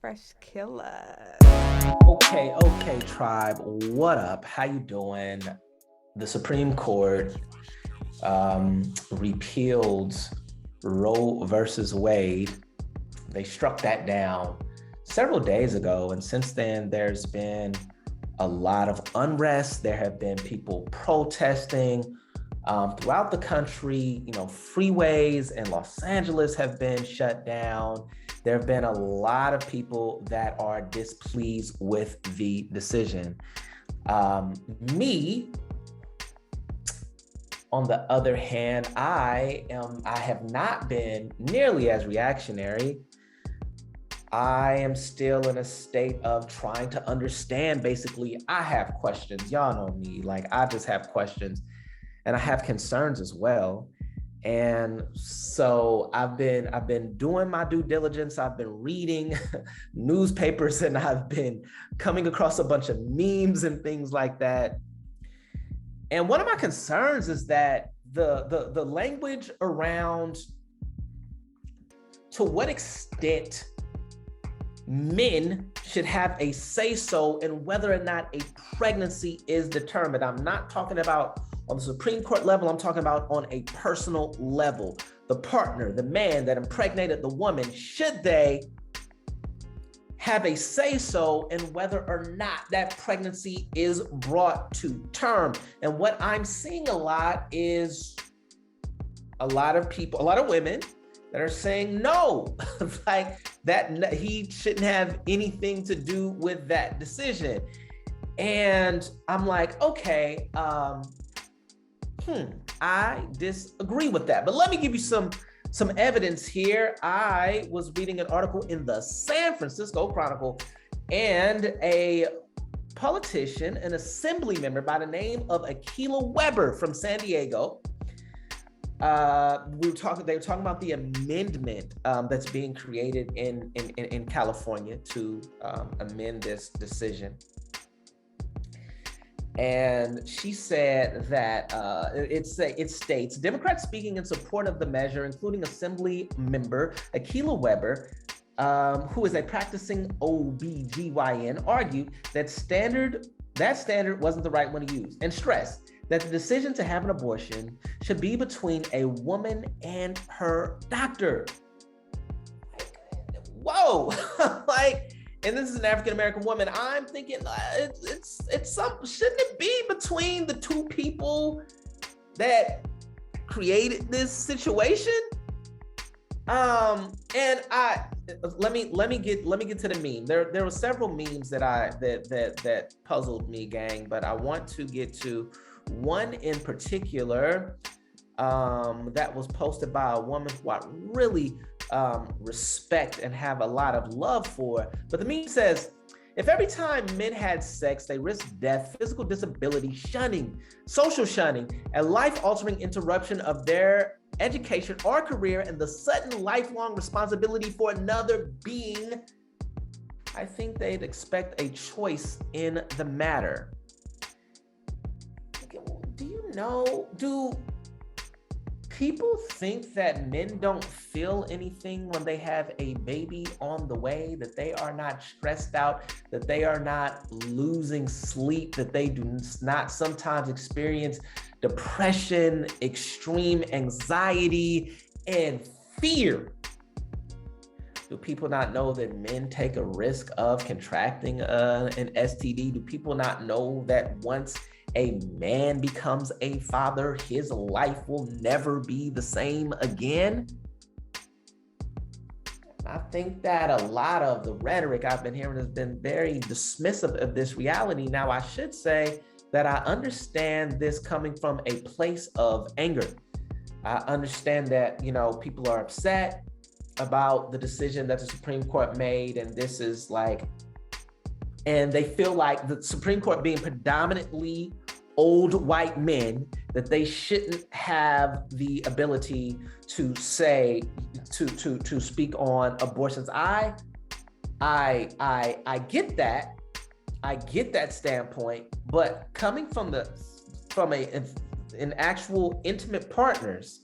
Fresh killer. Okay, tribe. What up? How you doing? The Supreme Court repealed Roe versus Wade. They struck that down several days ago, and since then, there's been a lot of unrest. There have been people protesting throughout the country. Freeways in Los Angeles have been shut down. There have been a lot of people that are displeased with the decision. Me, on the other hand, I have not been nearly as reactionary. I am still in a state of trying to understand. Basically, I have questions. Y'all know me. I just have questions and I have concerns as well. And so I've been doing my due diligence. I've been reading newspapers and I've been coming across a bunch of memes and things like that. And one of my concerns is that the language around to what extent men should have a say-so in whether or not a pregnancy is determined. I'm not talking about on the Supreme Court level, I'm talking about on a personal level. The partner, the man that impregnated the woman, should they have a say-so in whether or not that pregnancy is brought to term? And what I'm seeing a lot is a lot of people, a lot of women that are saying no, that he shouldn't have anything to do with that decision. And I'm like, okay, I disagree with that. But let me give you some evidence here. I was reading an article in the San Francisco Chronicle, and a politician, an assembly member by the name of Akilah Weber from San Diego, they were talking about the amendment that's being created in California to amend this decision. And she said that it states, Democrats speaking in support of the measure, including Assembly member Akilah Weber, who is a practicing OBGYN, argued that standard wasn't the right one to use, and stressed that the decision to have an abortion should be between a woman and her doctor. Whoa, and this is an African-American woman. I'm thinking it's something, shouldn't it be between the two people that created this situation? And let me get to the meme. There were several memes that puzzled me, gang, but I want to get to one in particular that was posted by a woman who I really respect and have a lot of love for. But the meme says, if every time men had sex, they risked death, physical disability, shunning, social shunning, a life-altering interruption of their education or career, and the sudden lifelong responsibility for another being, I think they'd expect a choice in the matter. Do people think that men don't feel anything when they have a baby on the way, that they are not stressed out, that they are not losing sleep, that they do not sometimes experience depression, extreme anxiety, and fear? Do people not know that men take a risk of contracting an STD? Do people not know that once a man becomes a father, his life will never be the same again? I think that a lot of the rhetoric I've been hearing has been very dismissive of this reality. Now, I should say that I understand this coming from a place of anger. I understand that, people are upset about the decision that the Supreme Court made, and this is and they feel like the Supreme Court being predominantly old white men, that they shouldn't have the ability to say, to speak on abortions. I get that. I get that standpoint, but coming from an actual intimate partners,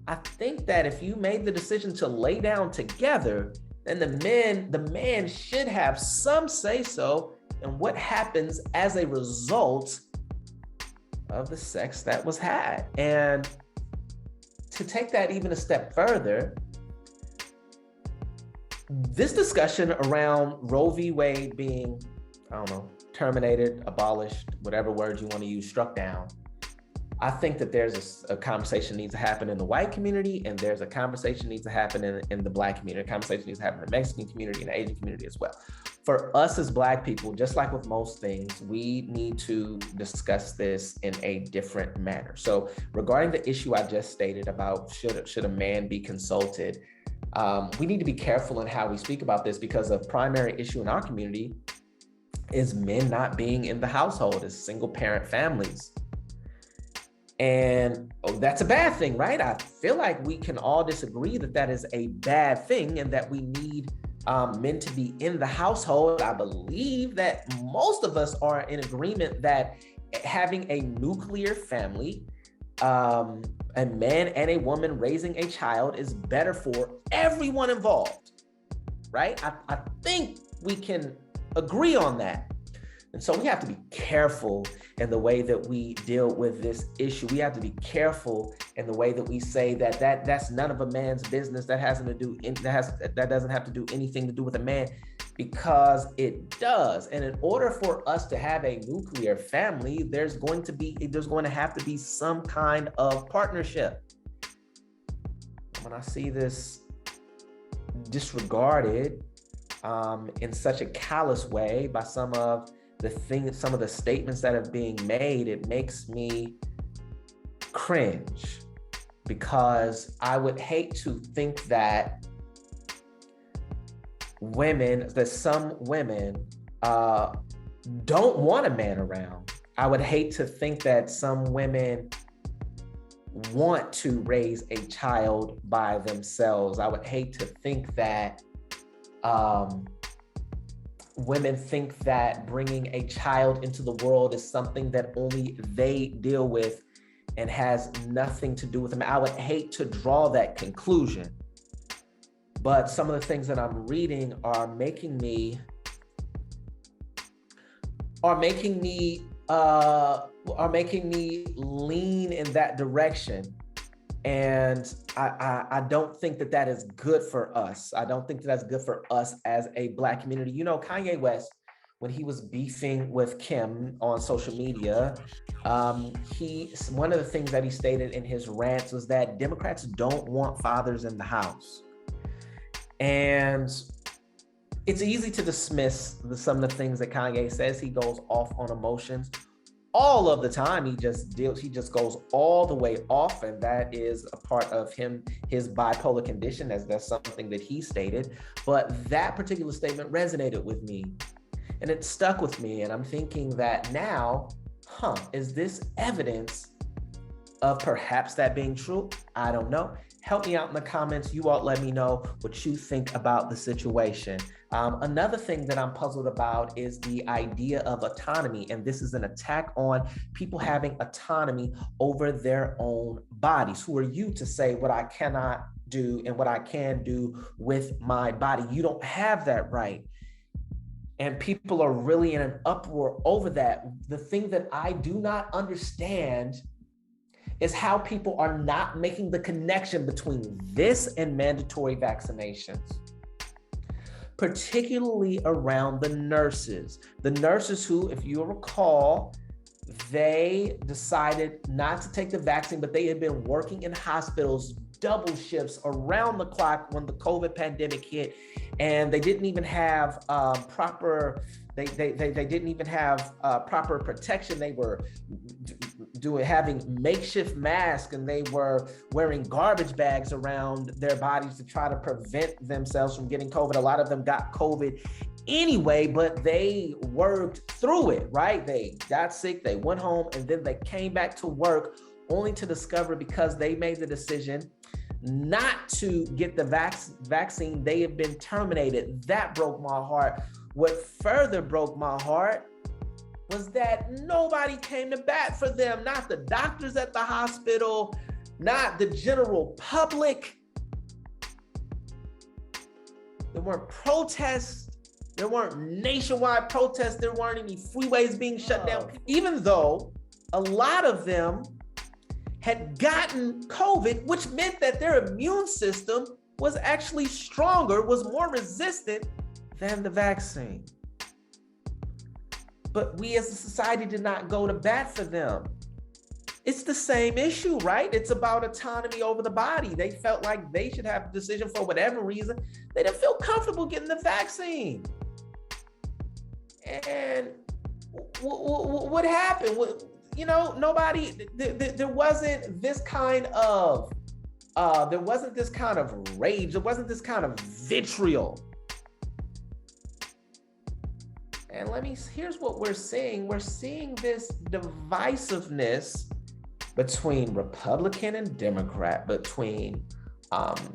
I think that if you made the decision to lay down together, then the man should have some say so in what happens as a result of the sex that was had. And to take that even a step further, this discussion around Roe v. Wade being, I don't know, terminated, abolished, whatever word you want to use, struck down, I think that there's a conversation needs to happen in the white community, and there's a conversation needs to happen in the Black community. A conversation needs to happen in the Mexican community and the Asian community as well. For us as Black people, just like with most things, we need to discuss this in a different manner. So regarding the issue I just stated about should a man be consulted, we need to be careful in how we speak about this, because a primary issue in our community is men not being in the household, as single parent families. And that's a bad thing, right? I feel like we can all disagree that that is a bad thing and that we need men to be in the household. I believe that most of us are in agreement that having a nuclear family, a man and a woman raising a child, is better for everyone involved, right? I think we can agree on that. And so we have to be careful in the way that we deal with this issue. We have to be careful in the way that we say that's none of a man's business. That doesn't have to do anything to do with a man, because it does. And in order for us to have a nuclear family, there's going to have to be some kind of partnership. When I see this disregarded in such a callous way by some of the statements that are being made, it makes me cringe, because I would hate to think that some women don't want a man around. I would hate to think that some women want to raise a child by themselves. I would hate to think that women think that bringing a child into the world is something that only they deal with and has nothing to do with them. I would hate to draw that conclusion, but some of the things that I'm reading are making me lean in that direction. And I don't think that is good for us. I don't think that's good for us as a Black community. You know, Kanye West, when he was beefing with Kim on social media, one of the things that he stated in his rants was that Democrats don't want fathers in the house. And it's easy to dismiss some of the things that Kanye says. He goes off on emotions all of the time. He just goes all the way off, and that is a part of his bipolar condition. That's something that he stated. But that particular statement resonated with me, and it stuck with me. And I'm thinking that now, is this evidence of perhaps that being true? I don't know. Help me out in the comments. You all let me know what you think about the situation. Another thing that I'm puzzled about is the idea of autonomy. And this is an attack on people having autonomy over their own bodies. Who are you to say what I cannot do and what I can do with my body? You don't have that right. And people are really in an uproar over that. The thing that I do not understand is how people are not making the connection between this and mandatory vaccinations, particularly around the nurses. The nurses who, if you recall, they decided not to take the vaccine, but they had been working in hospitals double shifts around the clock when the COVID pandemic hit, and they didn't even have proper protection. They were having makeshift masks, and they were wearing garbage bags around their bodies to try to prevent themselves from getting COVID. A lot of them got COVID anyway, but they worked through it, right? They got sick, they went home, and then they came back to work only to discover, because they made the decision not to get the vaccine, they have been terminated. That broke my heart. What further broke my heart was that nobody came to bat for them, not the doctors at the hospital, not the general public. There weren't protests. There weren't nationwide protests. There weren't any freeways being shut down, even though a lot of them had gotten COVID, which meant that their immune system was actually stronger, was more resistant than the vaccine. But we as a society did not go to bat for them. It's the same issue, right? It's about autonomy over the body. They felt like they should have a decision for whatever reason. They didn't feel comfortable getting the vaccine. And what happened? You know, nobody, there wasn't this kind of rage. There wasn't this kind of vitriol. And here's what we're seeing. We're seeing this divisiveness between Republican and Democrat, between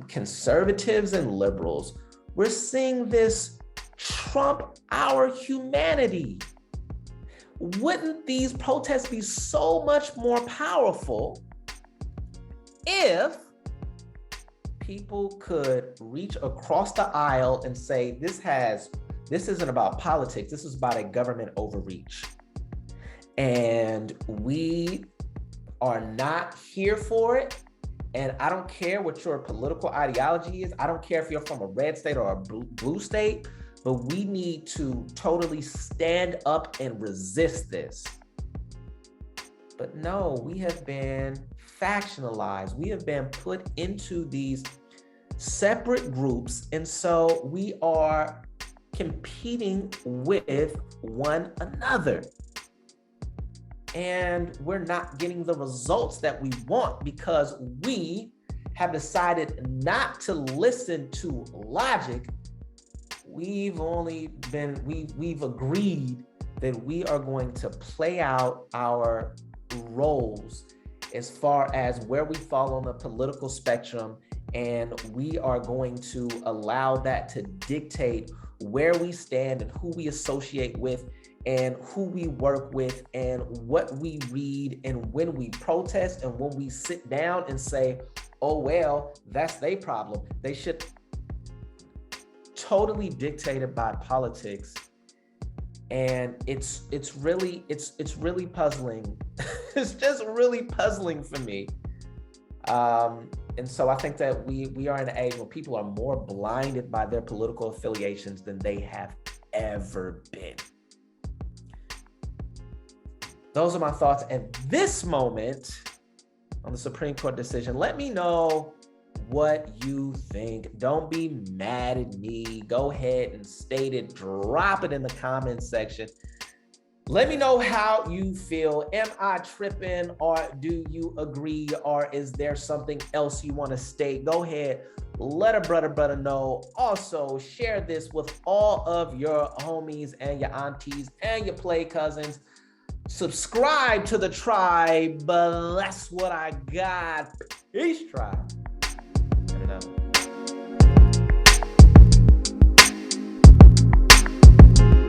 conservatives and liberals. We're seeing this trump our humanity. Wouldn't these protests be so much more powerful if people could reach across the aisle and say, this isn't about politics, this is about a government overreach. And we are not here for it. And I don't care what your political ideology is. I don't care if you're from a red state or a blue state, but we need to totally stand up and resist this. But no, we have been factionalized. We have been put into these separate groups. And so we are competing with one another. And we're not getting the results that we want because we have decided not to listen to logic. We've agreed that we are going to play out our roles as far as where we fall on the political spectrum, and we are going to allow that to dictate where we stand and who we associate with and who we work with and what we read and when we protest and when we sit down and say, oh, well, that's their problem. They should totally dictated by politics. And it's really puzzling. It's just really puzzling for me. And so I think that we are in an age where people are more blinded by their political affiliations than they have ever been. Those are my thoughts at this moment on the Supreme Court decision. Let me know what you think. Don't be mad at me. Go ahead and state it. Drop it in the comments section. Let me know how you feel. Am I tripping, or do you agree, or is there something else you want to state? Go ahead, let a brother know. Also, share this with all of your homies and your aunties and your play cousins. Subscribe to the tribe. That's what I got. Peace, tribe. I don't know.